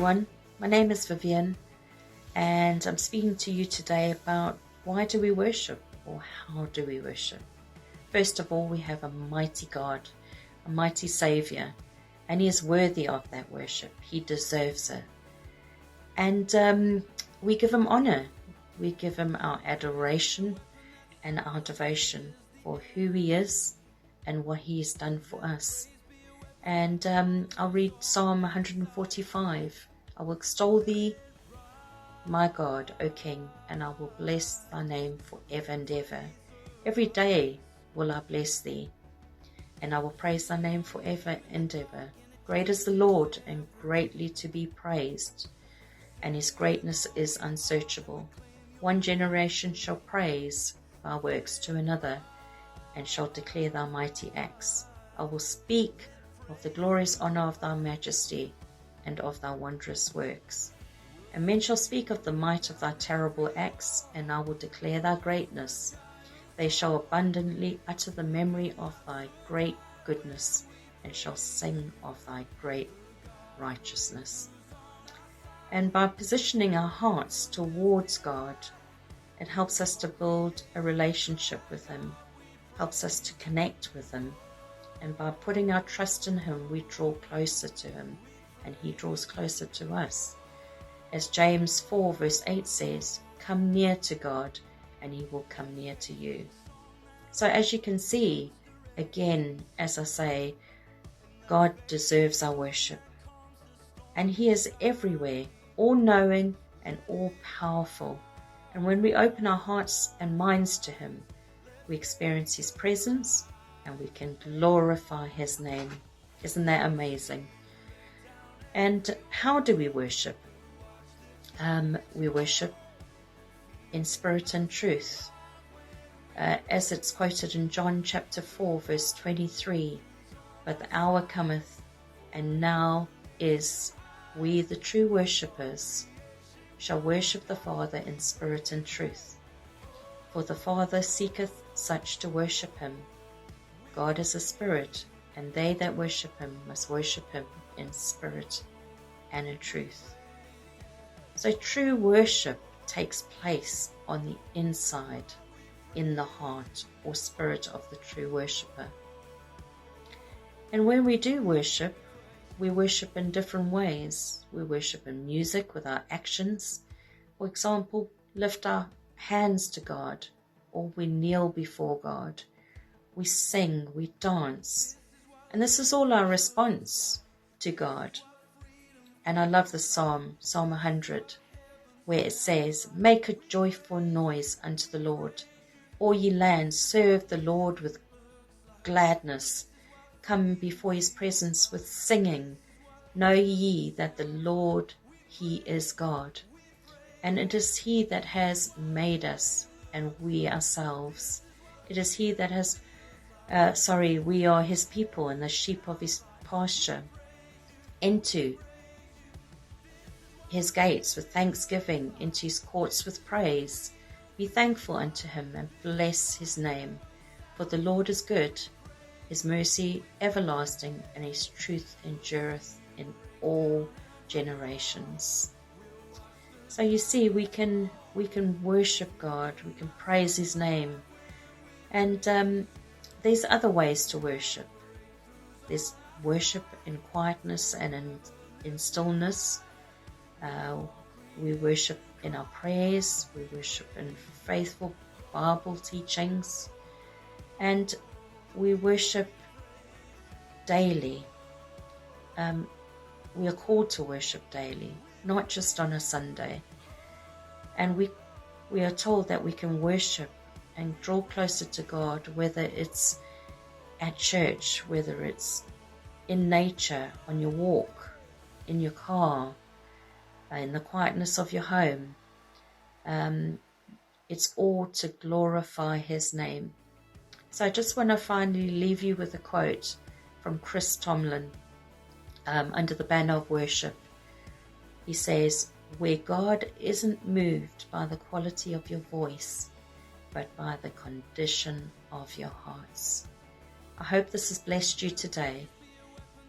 everyone. My name is Vivian, and I'm speaking to you today about why do we worship, or how do we worship. First of all, we have a mighty God, a mighty Savior, and He is worthy of that worship. He deserves it. And we give Him honor. We give Him our adoration and our devotion for who He is and what He has done for us. And I'll read Psalm 145. I will extol thee, my God, O King, and I will bless thy name forever and ever. Every day will I bless thee, and I will praise thy name forever and ever. Great is the Lord, and greatly to be praised, and his greatness is unsearchable. One generation shall praise thy works to another, and shall declare thy mighty acts. I will speak of the glorious honour of thy majesty, and of thy wondrous works. And men shall speak of the might of thy terrible acts, and I will declare thy greatness. They shall abundantly utter the memory of thy great goodness, and shall sing of thy great righteousness. And by positioning our hearts towards God, it helps us to build a relationship with Him, helps us to connect with Him. And by putting our trust in Him, we draw closer to Him, and He draws closer to us. As James 4 verse 8 says, come near to God, and He will come near to you. So as you can see, again, as I say, God deserves our worship. And He is everywhere, all-knowing and all-powerful. And when we open our hearts and minds to Him, we experience His presence, and we can glorify His name. Isn't that amazing? And how do we worship? We worship in spirit and truth. As it's quoted in John chapter 4 verse 23, but the hour cometh, and now is, we the true worshippers shall worship the Father in spirit and truth. For the Father seeketh such to worship Him. God is a spirit, and they that worship Him must worship Him in spirit and in truth. So true worship takes place on the inside, in the heart or spirit of the true worshipper. And when we do worship, we worship in different ways. We worship in music with our actions. For example, lift our hands to God, or we kneel before God. We sing, we dance, and this is all our response to God. And I love the Psalm 100, where it says, make a joyful noise unto the Lord. All ye lands, serve the Lord with gladness. Come before His presence with singing. Know ye that the Lord, He is God. And it is He that has made us, and we ourselves. It is He that has we are His people and the sheep of His pasture. Into His gates with thanksgiving, into His courts with praise. Be thankful unto Him, and bless His name. For the Lord is good, His mercy everlasting, and His truth endureth in all generations. So you see, we can worship God, we can praise His name. And there's other ways to worship. There's worship in quietness and in stillness. We worship in our prayers. We worship in faithful Bible teachings. And we worship daily. We are called to worship daily, not just on a Sunday. And we are told that we can worship and draw closer to God, whether it's at church, whether it's in nature, on your walk, in your car, in the quietness of your home. It's all to glorify His name. So I just want to finally leave you with a quote from Chris Tomlin under the banner of worship. He says, where God isn't moved by the quality of your voice, but by the condition of your hearts. I hope this has blessed you today,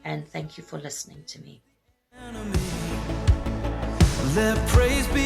and thank you for listening to me. Let praise be